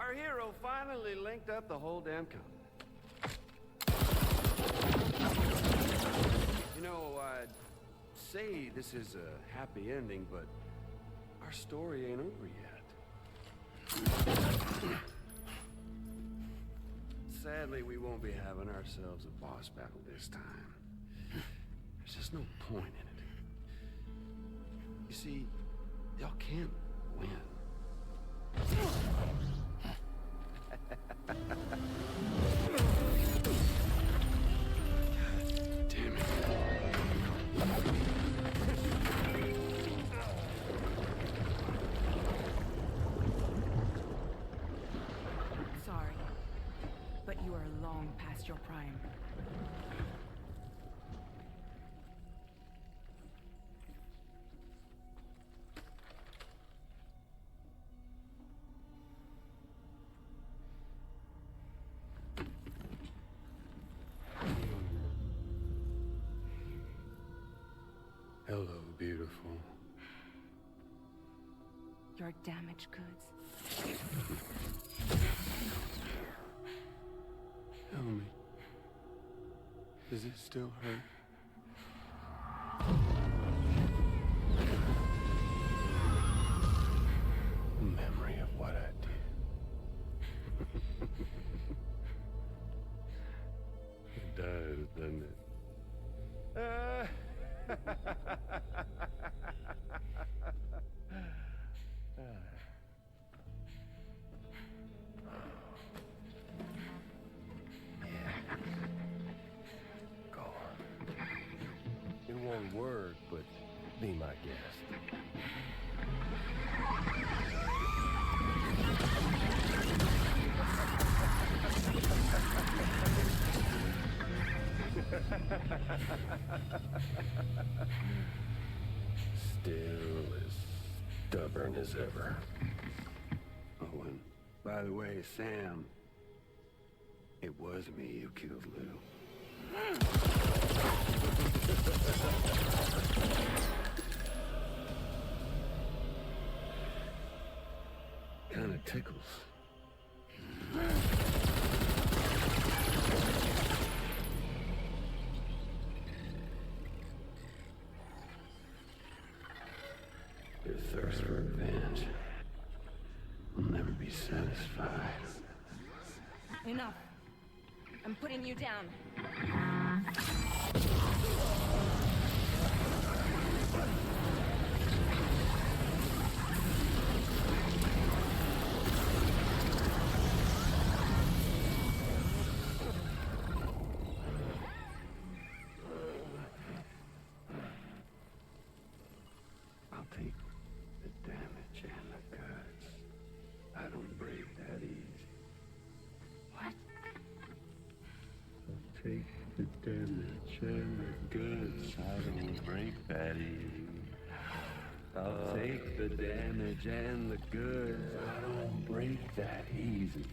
Our hero finally linked up the whole damn company. You know, I'd say this is a happy ending, but our story ain't over yet. Sadly, we won't be having ourselves a boss battle this time. There's just no point in it. You see, y'all can't win. Damn it. Sorry, but you are long past your prime. Hello, beautiful. Your damaged goods. Tell me, does it still hurt? Memory of what I did. It does, doesn't it? Go on. It won't work, but be my guest. Still as stubborn as ever. Oh, and by the way, Sam, it was me who killed Lou. Kinda tickles. Your thirst for revenge will never be satisfied. Enough. I'm putting you down. I'll take the damage and the goods. I don't break that easy. What? I'll take the damage and the goods. I don't break that easy. I'll take the damage and the goods. I don't break that easy.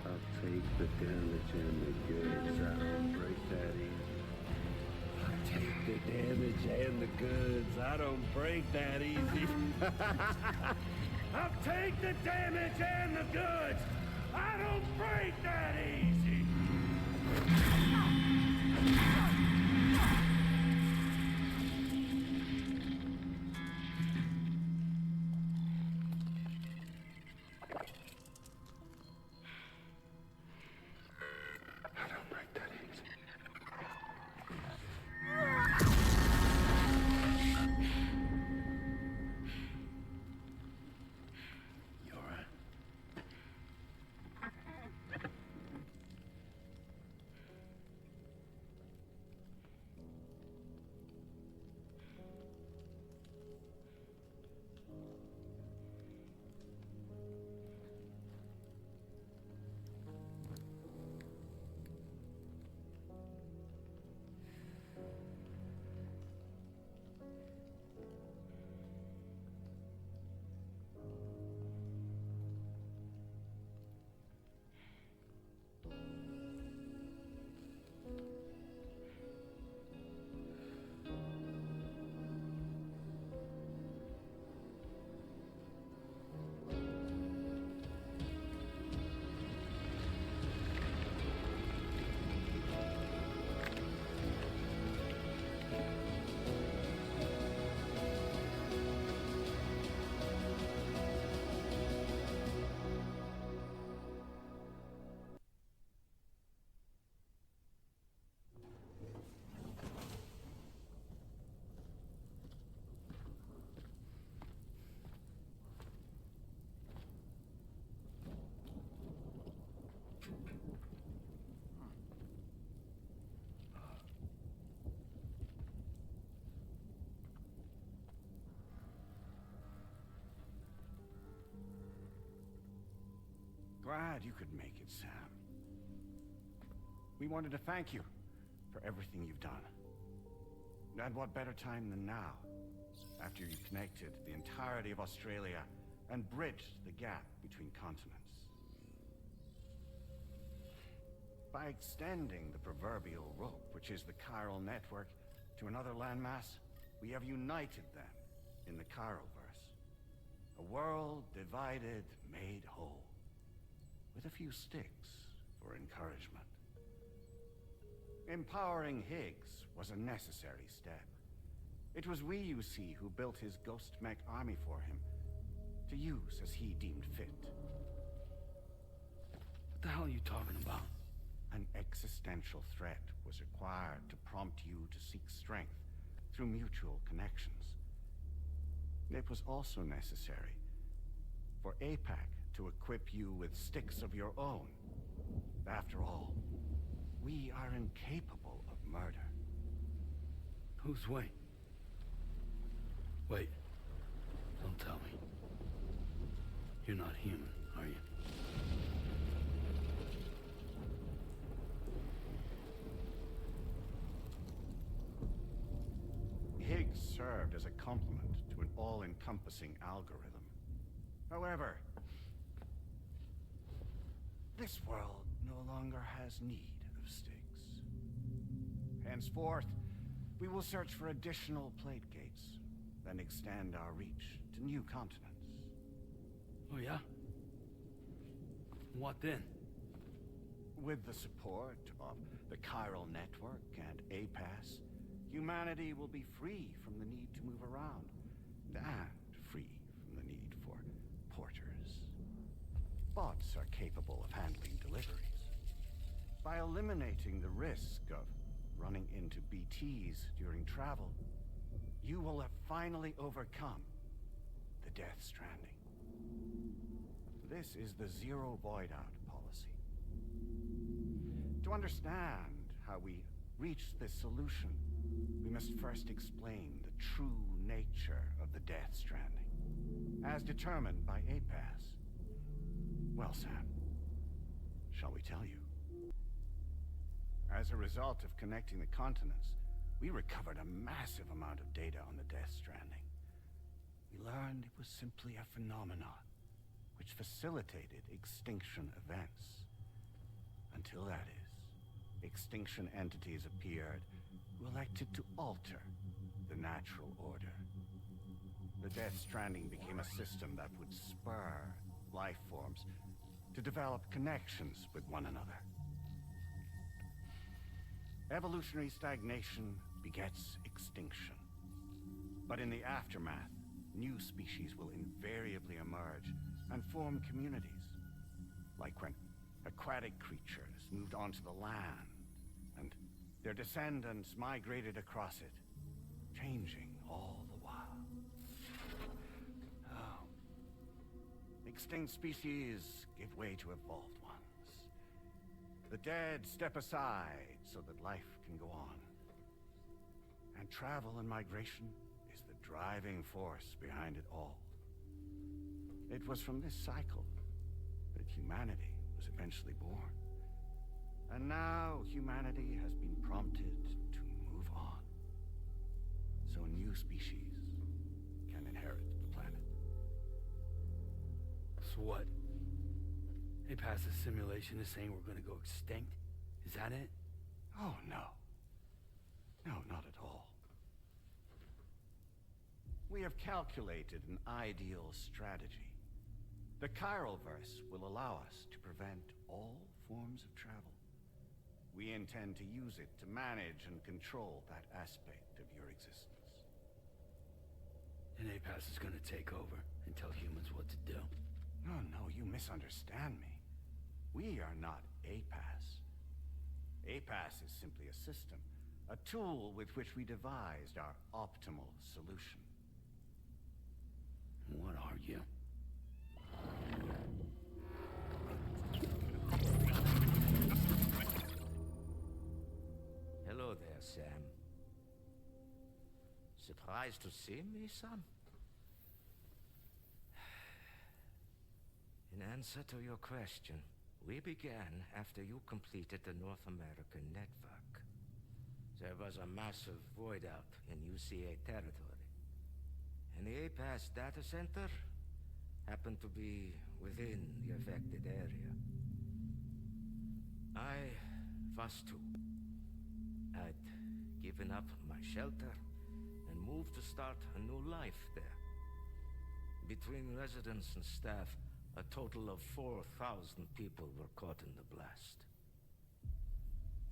I'll take the damage and the goods. I don't break that easy. I'll take the damage and the goods. I don't break that easy. I'll take the damage and the goods. I don't break that easy. I don't break that easy. You all right? glad you could make it, Sam. We wanted to thank you for everything you've done. And what better time than now, after you connected the entirety of Australia and bridged the gap between continents. By extending the proverbial rope, which is the chiral network, to another landmass, we have united them in the Chiralverse. A world divided, made whole, with a few sticks for encouragement. Empowering Higgs was a necessary step. It was we, you see, who built his ghost mech army for him, to use as he deemed fit. What the hell are you talking about? An existential threat was required to prompt you to seek strength through mutual connections. It was also necessary for APAC to equip you with sticks of your own. After all, we are incapable of murder. Who's we? Wait. Don't tell me. You're not human, are you? Higgs served as a complement to an all-encompassing algorithm. However, this world no longer has need of sticks. Henceforth, we will search for additional plate gates, then extend our reach to new continents. Oh yeah? What then? With the support of the chiral network and APAS, humanity will be free from the need to move around, and free from the need for porters. Bots are capable of handling deliveries. By eliminating the risk of running into BTs during travel, you will have finally overcome the Death Stranding. This is the zero void-out policy. To understand how we reached this solution, we must first explain the true nature of the Death Stranding, as determined by APAS. Well, Sam, shall we tell you? As a result of connecting the continents, we recovered a massive amount of data on the Death Stranding. We learned it was simply a phenomenon which facilitated extinction events. Until that is, extinction entities appeared who elected to alter the natural order. The Death Stranding became a system that would spur life forms to develop connections with one another. Evolutionary stagnation begets extinction. But in the aftermath, new species will invariably emerge and form communities. Like when aquatic creatures moved onto the land and their descendants migrated across it, changing all the while. Oh. Extinct species give way to evolved ones. The dead step aside so that life can go on. And travel and migration is the driving force behind it all. It was from this cycle that humanity was eventually born. And now humanity has been prompted to move on, so new species can inherit the planet. So what? APAS's simulation is saying we're gonna go extinct? Is that it? Oh, no. No, not at all. We have calculated an ideal strategy. The Chiralverse will allow us to prevent all forms of travel. We intend to use it to manage and control that aspect of your existence. And APAS is gonna take over and tell humans what to do. No, you misunderstand me. We are not APAS. APAS is simply a system, a tool with which we devised our optimal solution. What are you? Hello there, Sam. Surprised to see me, son? In answer to your question, We began after you completed the North American network. There was a massive void out in UCA territory. And the APAS data center happened to be within the affected area. I was too. I'd given up my shelter and moved to start a new life there. Between residents and staff, a total of 4,000 people were caught in the blast.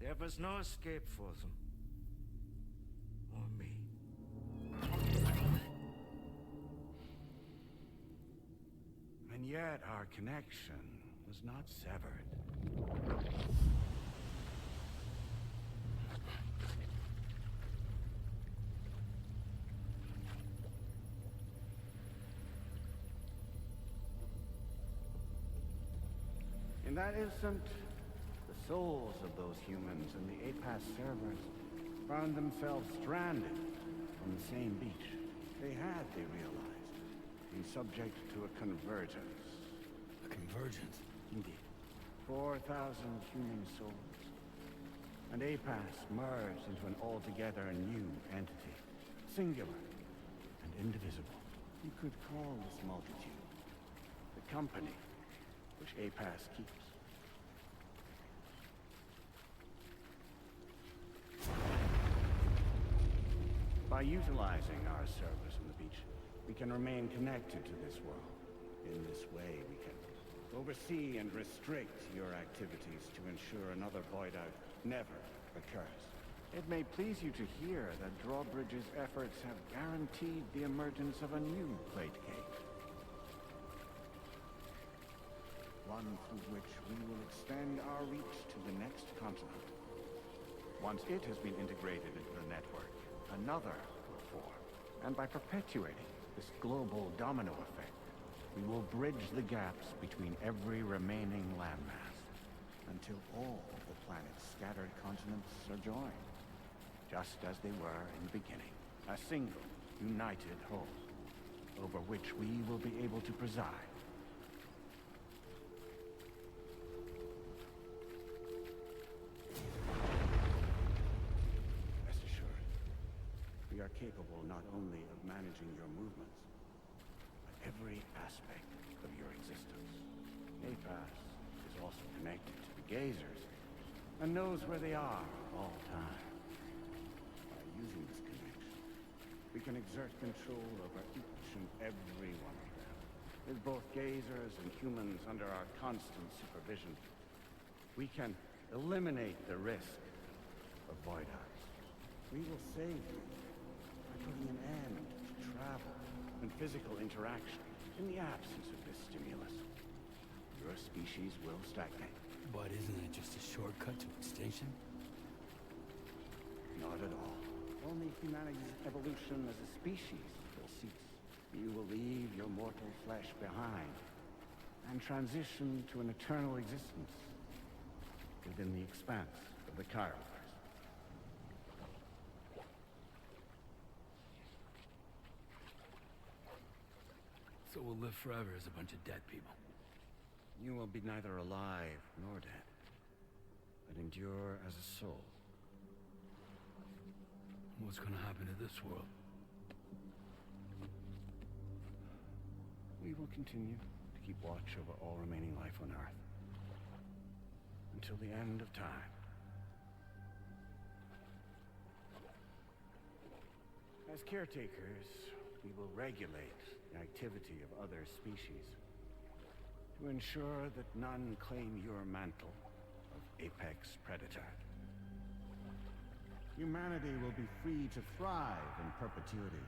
There was no escape for them. Or me. And yet our connection was not severed. In that instant, the souls of those humans in the APAS servers found themselves stranded on the same beach. They realized, been subject to a convergence. A convergence? Indeed. 4,000 human souls. And APAS merged into an altogether new entity. Singular and indivisible. You could call this multitude the company which APAS keeps. By utilizing our servers on the beach, we can remain connected to this world. In this way, we can oversee and restrict your activities to ensure another void out never occurs. It may please you to hear that Drawbridge's efforts have guaranteed the emergence of a new plate gate. One through which we will extend our reach to the next continent. Once it has been integrated into the network, another will form. And by perpetuating this global domino effect, we will bridge the gaps between every remaining landmass until all of the planet's scattered continents are joined, just as they were in the beginning. A single, united whole, over which we will be able to preside. We are capable not only of managing your movements, but every aspect of your existence. APAS is also connected to the gazers, and knows where they are at all times. By using this connection, we can exert control over each and every one of them. With both gazers and humans under our constant supervision, we can eliminate the risk of void outs. We will save you putting an end to travel and physical interaction in the absence of this stimulus. Your species will stagnate. But isn't it just a shortcut to extinction? Not at all. Only humanity's evolution as a species will cease. You will leave your mortal flesh behind and transition to an eternal existence within the expanse of the Chiral. So we'll live forever as a bunch of dead people. You will be neither alive nor dead, but endure as a soul. What's gonna happen to this world? We will continue to keep watch over all remaining life on Earth. Until the end of time. As caretakers, we will regulate the activity of other species to ensure that none claim your mantle of apex predator. Humanity will be free to thrive in perpetuity,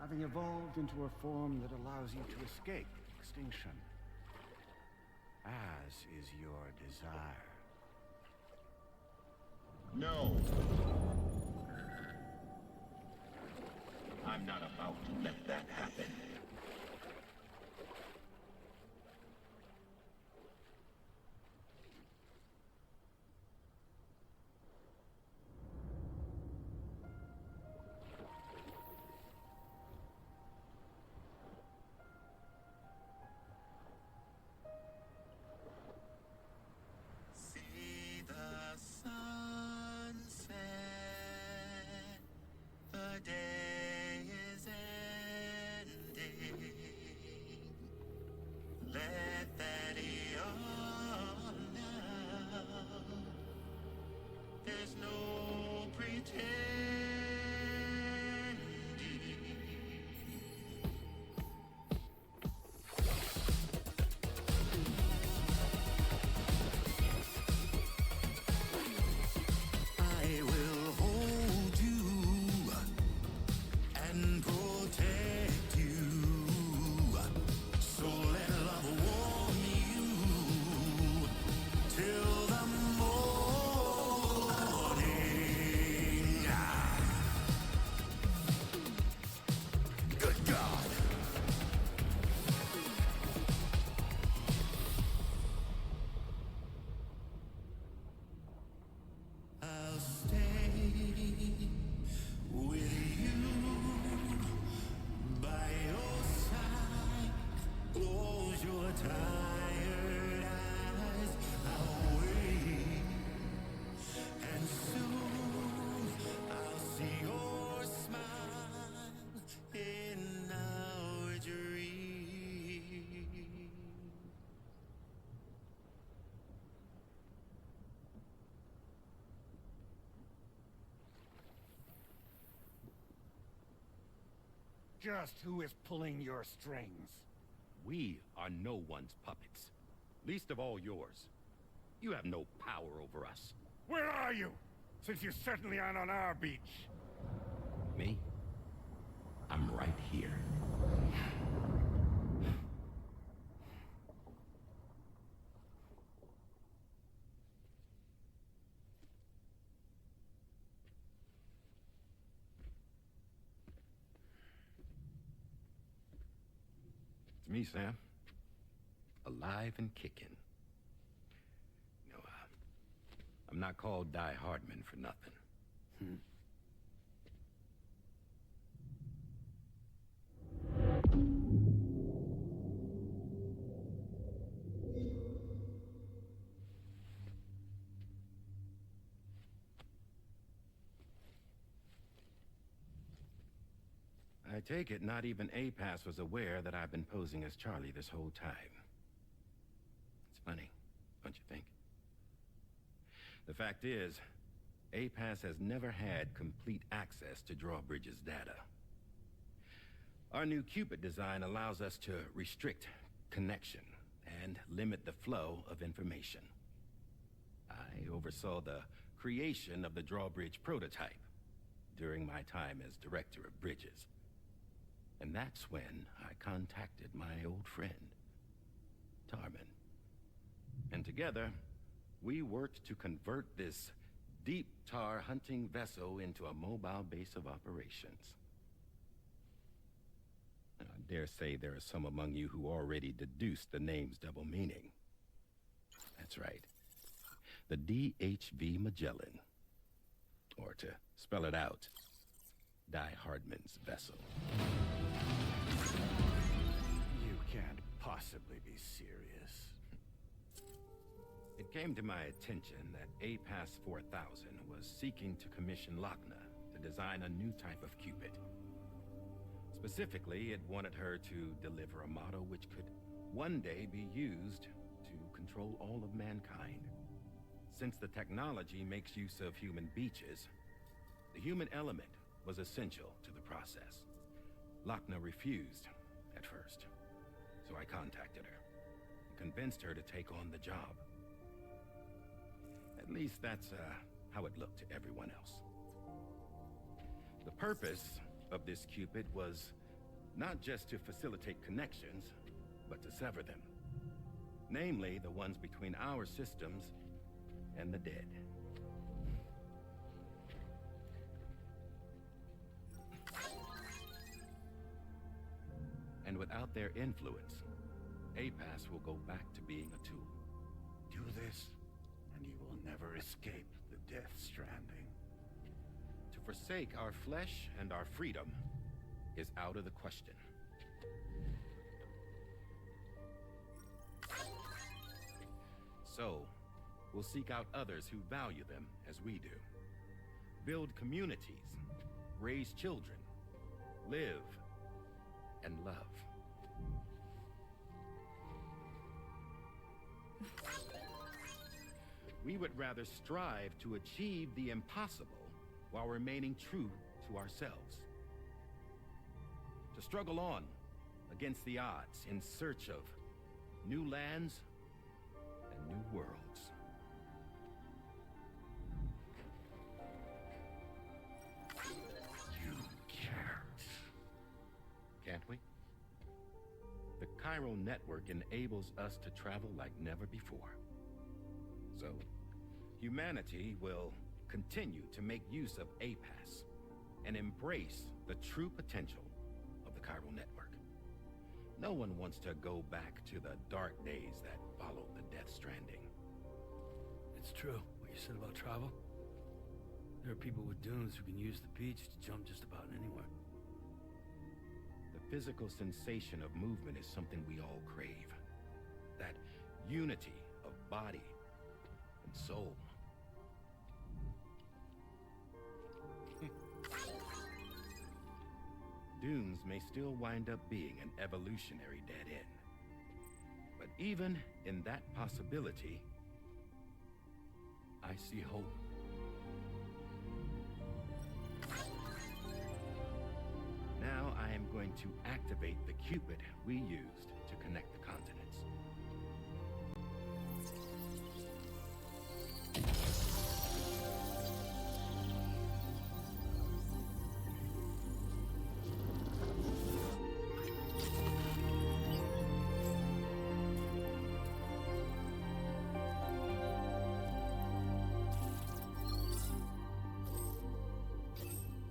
having evolved into a form that allows you to escape extinction, as is your desire. No. I'm not about to let that happen. just who is pulling your strings. We are no one's puppets. Least of all yours. You have no power over us. Where are you? Since you certainly aren't on our beach. Me? I'm right here. It's me, Sam. Alive and kicking. You know, I'm not called Die Hardman for nothing. I take it not even APAS was aware that I've been posing as Charlie this whole time. It's funny, don't you think? The fact is, APAS has never had complete access to Drawbridge's data. Our new Cupid design allows us to restrict connection and limit the flow of information. I oversaw the creation of the Drawbridge prototype during my time as director of bridges. And that's when I contacted my old friend, Tarman. And together, we worked to convert this deep tar hunting vessel into a mobile base of operations. And I dare say there are some among you who already deduced the name's double meaning. That's right. The DHV Magellan. Or to spell it out, Die Hardman's vessel. You can't possibly be serious. It came to my attention that APAS 4000 was seeking to commission Lochna to design a new type of Cupid. Specifically, it wanted her to deliver a model which could one day be used to control all of mankind. Since the technology makes use of human beaches, the human element was essential to the process. Lochna refused at first, so I contacted her and convinced her to take on the job. At least that's how it looked to everyone else. The purpose of this Cupid was not just to facilitate connections, but to sever them. Namely, the ones between our systems and the dead. And without their influence, APAS will go back to being a tool. Do this, and you will never escape the Death Stranding. To forsake our flesh and our freedom is out of the question. So, we'll seek out others who value them as we do. Build communities, raise children, live, and love. We would rather strive to achieve the impossible while remaining true to ourselves. To struggle on against the odds in search of new lands and new worlds. You can't. Can't we? The chiral network enables us to travel like never before. So, humanity will continue to make use of APAS and embrace the true potential of the chiral network. No one wants to go back to the dark days that followed the Death Stranding. It's true, what you said about travel. There are people with dunes who can use the beach to jump just about anywhere. The physical sensation of movement is something we all crave. That unity of body and soul. Dunes may still wind up being an evolutionary dead end. But even in that possibility, I see hope. Now I am going to activate the Cupid we used to connect the continents.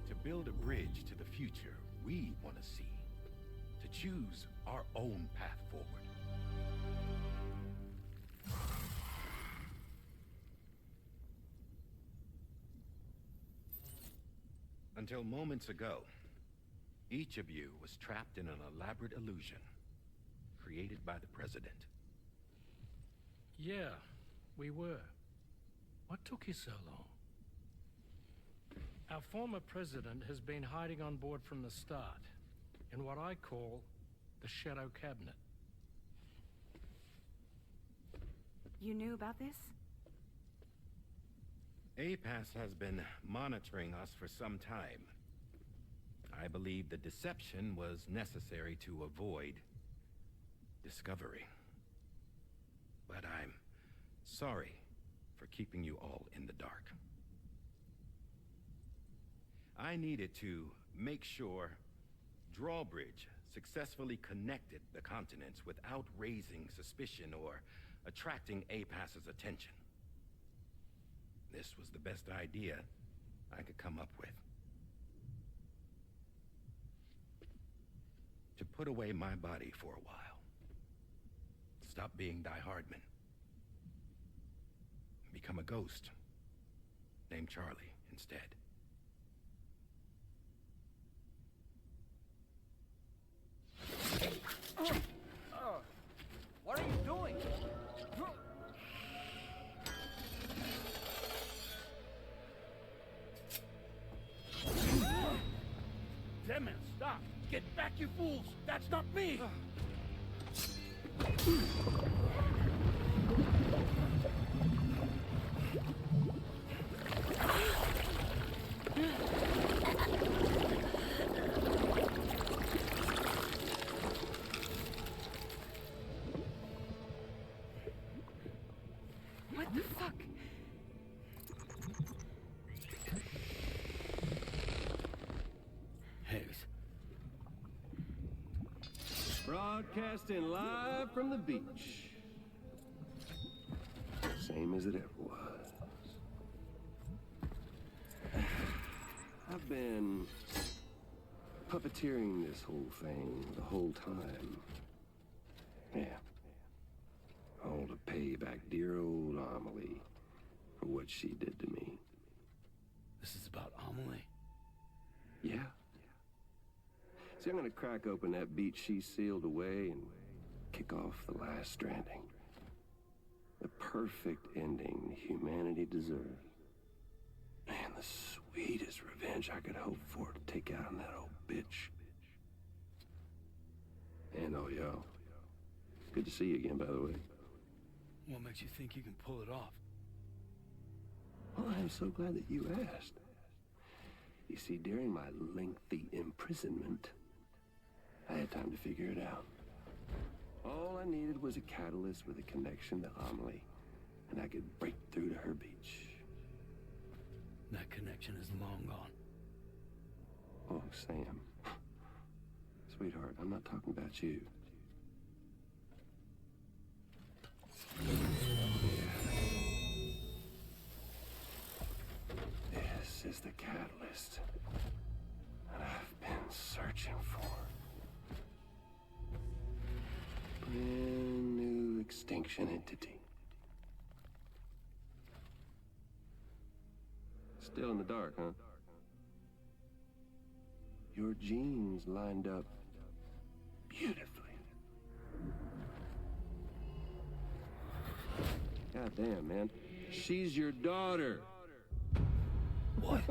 To build a bridge to the future we want to see. To choose our own path forward. Until moments ago, each of you was trapped in an elaborate illusion created by the President. Yeah, we were. What took you so long? Our former president has been hiding on board from the start, in what I call the Shadow Cabinet. You knew about this? APAS has been monitoring us for some time. I believe the deception was necessary to avoid discovery. But I'm sorry for keeping you all in the dark. I needed to make sure Drawbridge successfully connected the continents without raising suspicion or attracting APAS's attention. This was the best idea I could come up with. To put away my body for a while. Stop being Die Hardman. Become a ghost. Named Charlie instead. What are you doing? Damn it, stop! Get back, you fools! That's not me! What the fuck? Higgs. Broadcasting live from the beach. Same as it ever was. I've been puppeteering this whole thing the whole time. Yeah. All to pay back dear old Amelie for what she did to me. This is about Amelie? Yeah. See, I'm gonna crack open that beach she sealed away and kick off the last stranding. The perfect ending humanity deserves. Man, the sweetest revenge I could hope for to take out on that old bitch. And oh, yo. Good to see you again, by the way. What makes you think you can pull it off? Well, I'm so glad that you asked. You see, during my lengthy imprisonment, I had time to figure it out. All I needed was a catalyst with a connection to Amelie, and I could break through to her beach. That connection is long gone. Oh, Sam. Sweetheart, I'm not talking about you. This is the catalyst that I've been searching for. Brand new extinction entity. Still in the dark, huh? Your genes lined up beautifully. God damn, man. She's your daughter. What?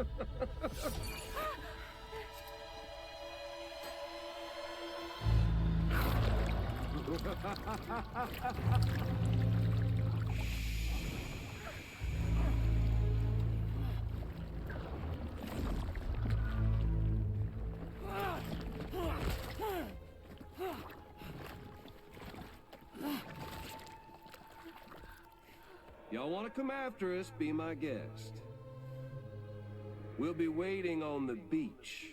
y'all want to come after us, be my guest. We'll be waiting on the beach.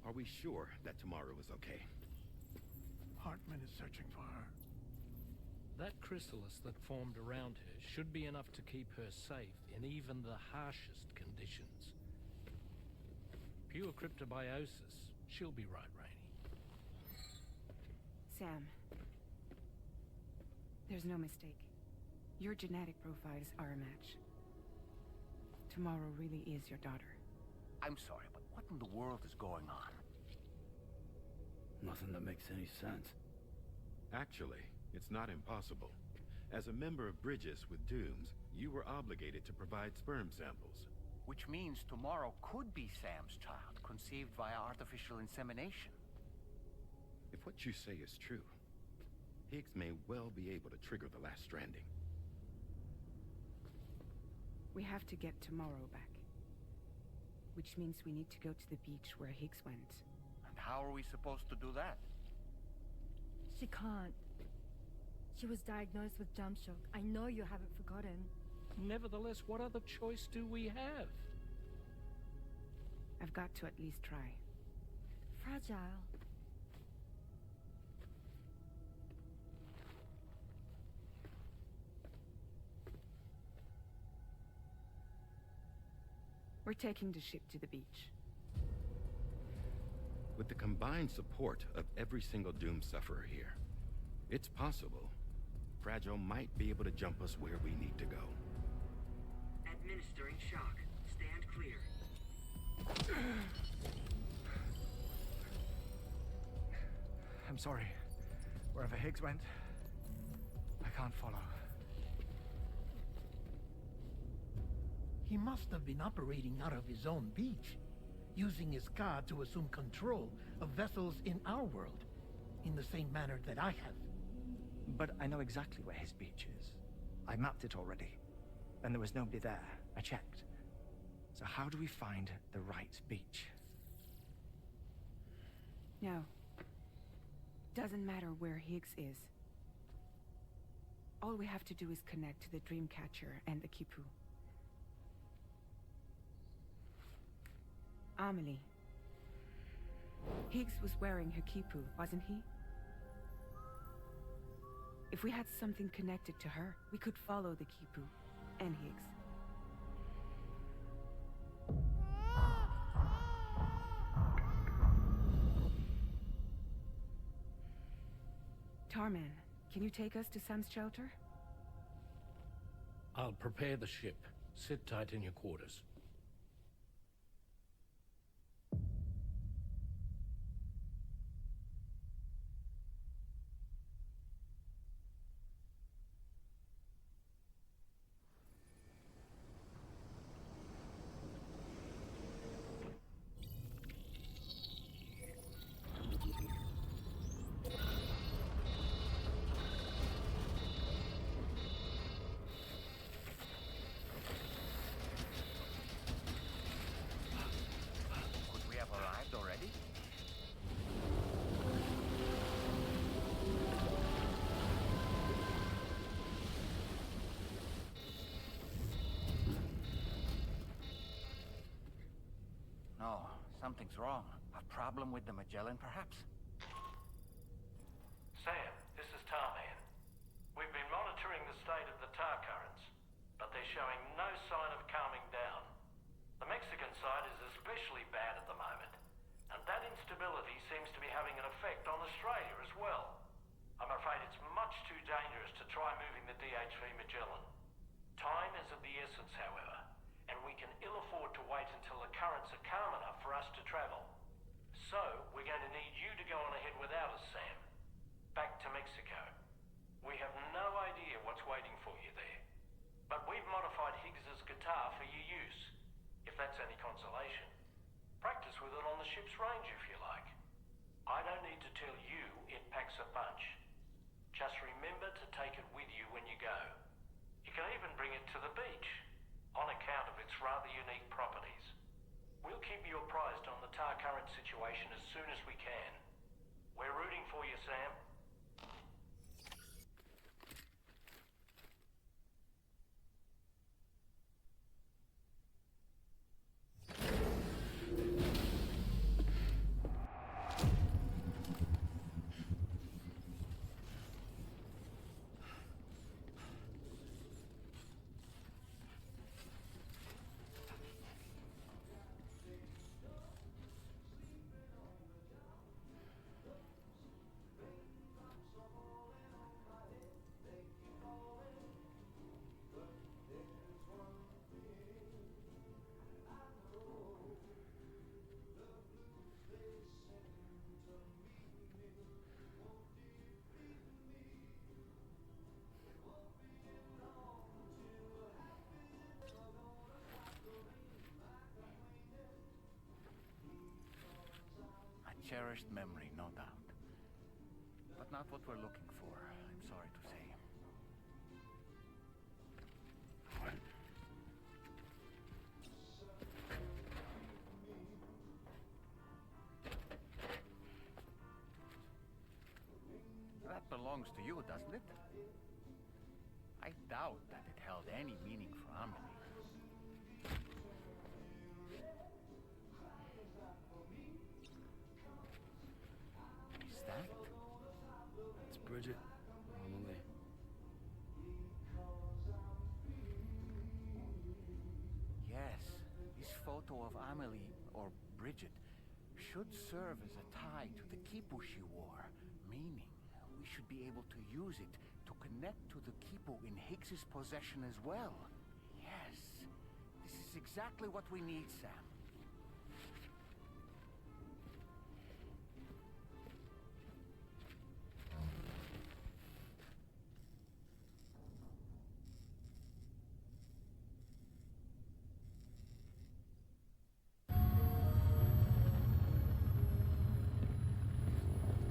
Are we sure that tomorrow is okay? Hartman is searching for her. That chrysalis that formed around her should be enough to keep her safe in even the harshest conditions. Pure cryptobiosis. She'll be right, Rainey. Sam. There's no mistake. Your genetic profiles are a match. Tomorrow really is your daughter. I'm sorry, but what in the world is going on? Nothing that makes any sense. Actually, it's not impossible. As a member of Bridges with Dooms, you were obligated to provide sperm samples. Which means tomorrow could be Sam's child, conceived via artificial insemination. If what you say is true, Higgs may well be able to trigger the last stranding. We have to get tomorrow back. Which means we need to go to the beach where Higgs went. And how are we supposed to do that? She can't. She was diagnosed with jump shock. I know you haven't forgotten. Nevertheless, what other choice do we have? I've got to at least try. Fragile. We're taking the ship to the beach. With the combined support of every single Doom sufferer here, it's possible Fragile might be able to jump us where we need to go. Administering shock. Stand clear. I'm sorry. Wherever Higgs went, I can't follow. He must have been operating out of his own beach, using his car to assume control of vessels in our world, in the same manner that I have. But I know exactly where his beach is. I mapped it already, and there was nobody there. I checked. So how do we find the right beach? No. Doesn't matter where Higgs is. All we have to do is connect to the Dreamcatcher and the Kipu. Amelie. Higgs was wearing her Kipu, wasn't he? If we had something connected to her, we could follow the Kipu and Higgs. Tarman, can you take us to Sam's shelter? I'll prepare the ship. Sit tight in your quarters. No, something's wrong. A problem with the Magellan, perhaps? Sam, this is Tarman. We've been monitoring the state of the tar currents, but they're showing no sign of calming down. The Mexican side is especially bad at the moment, and that instability seems to be having an effect on Australia as well. I'm afraid it's much too dangerous to try moving the DHV Magellan. Time is of the essence, however, and we can ill afford to wait until the currents are calm enough for us to travel. So, we're going to need you to go on ahead without us, Sam. Back to Mexico. We have no idea what's waiting for you there. But we've modified Higgs's guitar for your use, if that's any consolation. Practice with it on the ship's range if you like. I don't need to tell you it packs a punch. Just remember to take it with you when you go. You can even bring it to the beach, on account of its rather unique properties. We'll keep you apprised on the tar current situation as soon as we can. We're rooting for you, Sam. Cherished memory, no doubt. But not what we're looking for, I'm sorry to say. That belongs to you, doesn't it? I doubt that it held any meaning for Amelie. It's Bridget, normally. Yes, this photo of Amelie, or Bridget, should serve as a tie to the quipu she wore, meaning we should be able to use it to connect to the quipu in Higgs's possession as well. Yes, this is exactly what we need, Sam.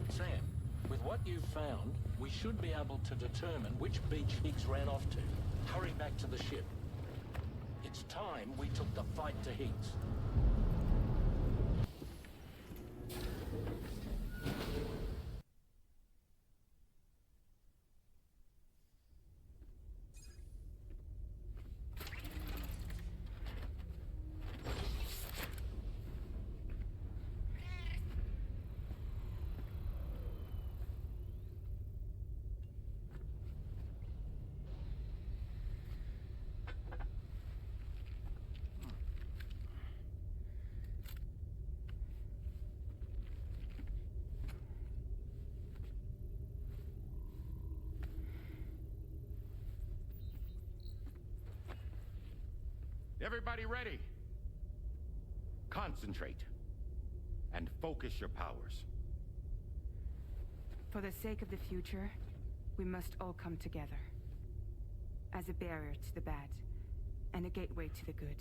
Sam, with what you've found, we should be able to determine which beach Higgs ran off to. Hurry back to the ship. It's time we took the fight to Higgs. Everybody ready? Concentrate. And focus your powers. For the sake of the future, we must all come together. As a barrier to the bad, and a gateway to the good.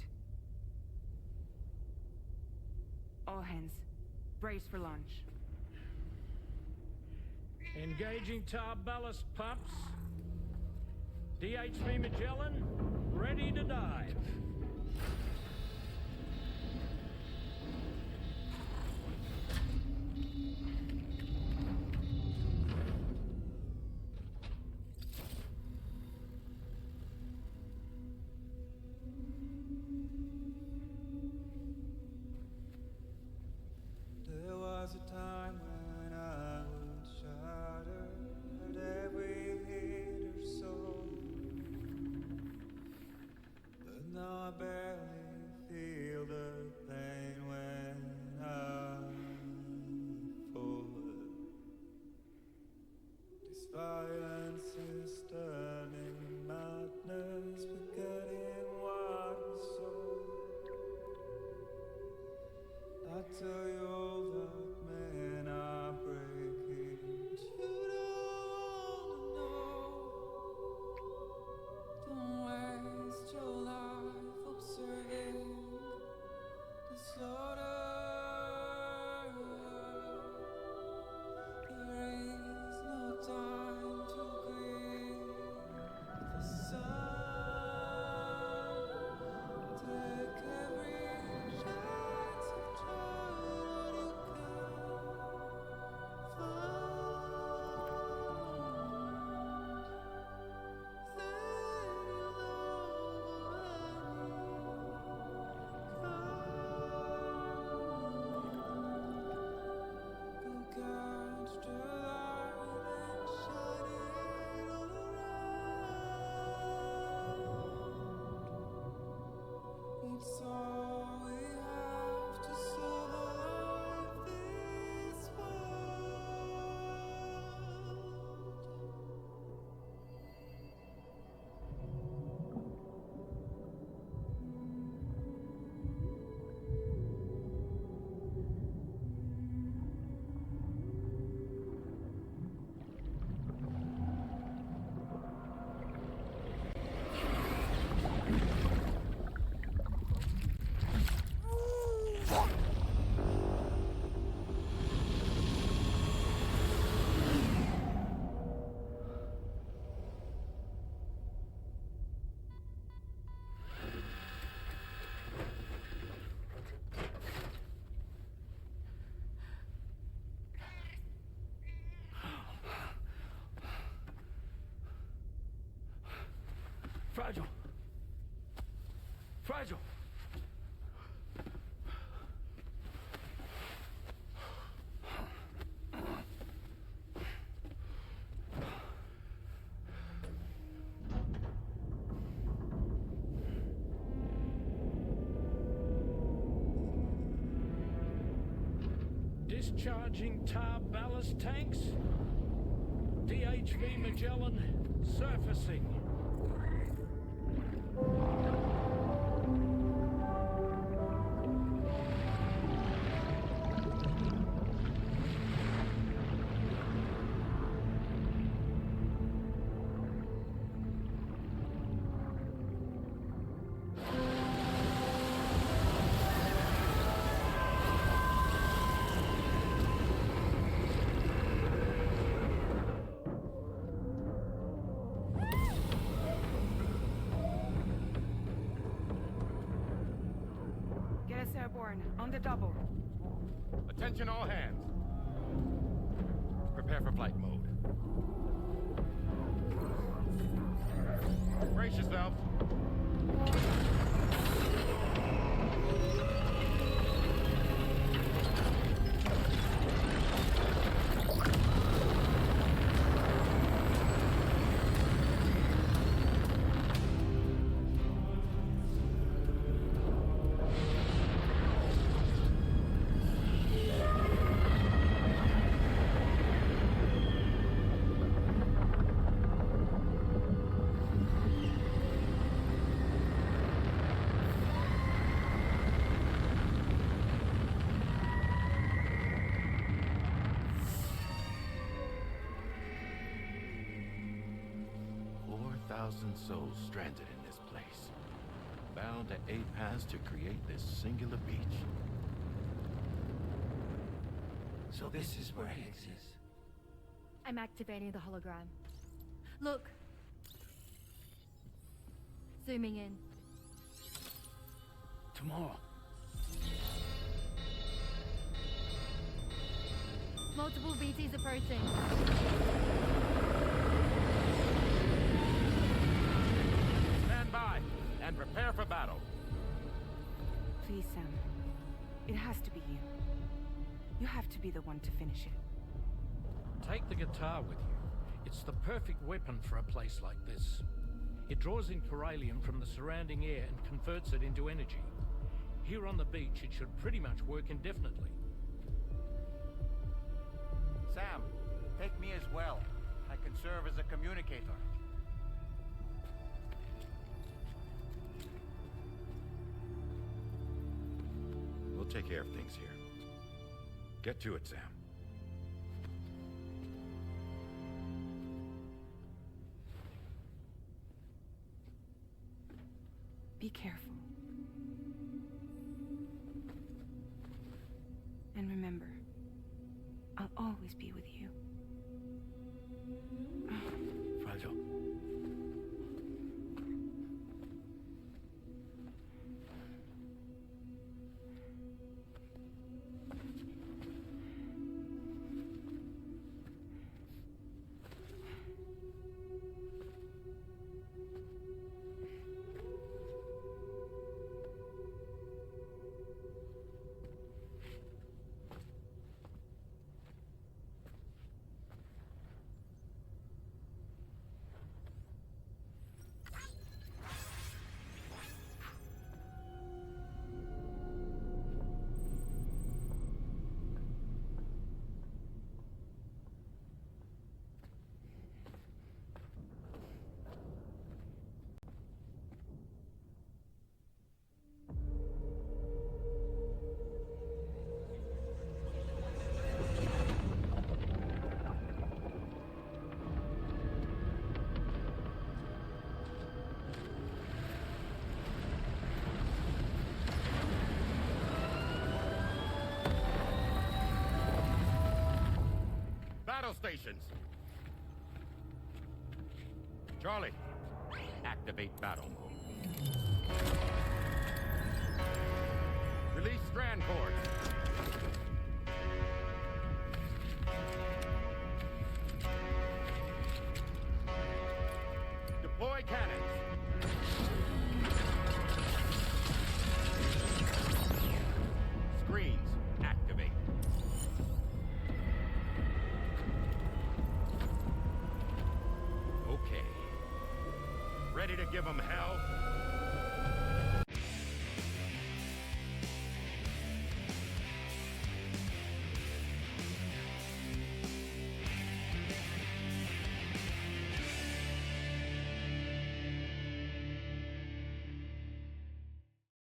All hands, brace for launch. Engaging tar ballast pumps. DHV Magellan, ready to dive. There was a time when I would shatter at every hater's soul, but now I Fragile. Fragile. Discharging tar ballast tanks. DHV Magellan surfacing. Airborne, on the double. Attention all hands. Prepare for flight mode. Brace yourselves. Souls stranded in this place, bound to a paths to create this singular beach. So this is where Higgs is. I'm activating the hologram. Look. Zooming in. Tomorrow. Multiple BTs approaching. By and prepare for battle. Please, Sam. It has to be you. You have to be the one to finish it. Take the guitar with you. It's the perfect weapon for a place like this. It draws in corallium from the surrounding air and converts it into energy. Here on the beach, it should pretty much work indefinitely. Sam, take me as well. I can serve as a communicator. We'll take care of things here. Get to it, Sam. Be careful. And remember, I'll always be with you. Fragile. Battle stations. Charlie, activate battle mode. Release strand cords. Deploy cannons. Ready to give them hell?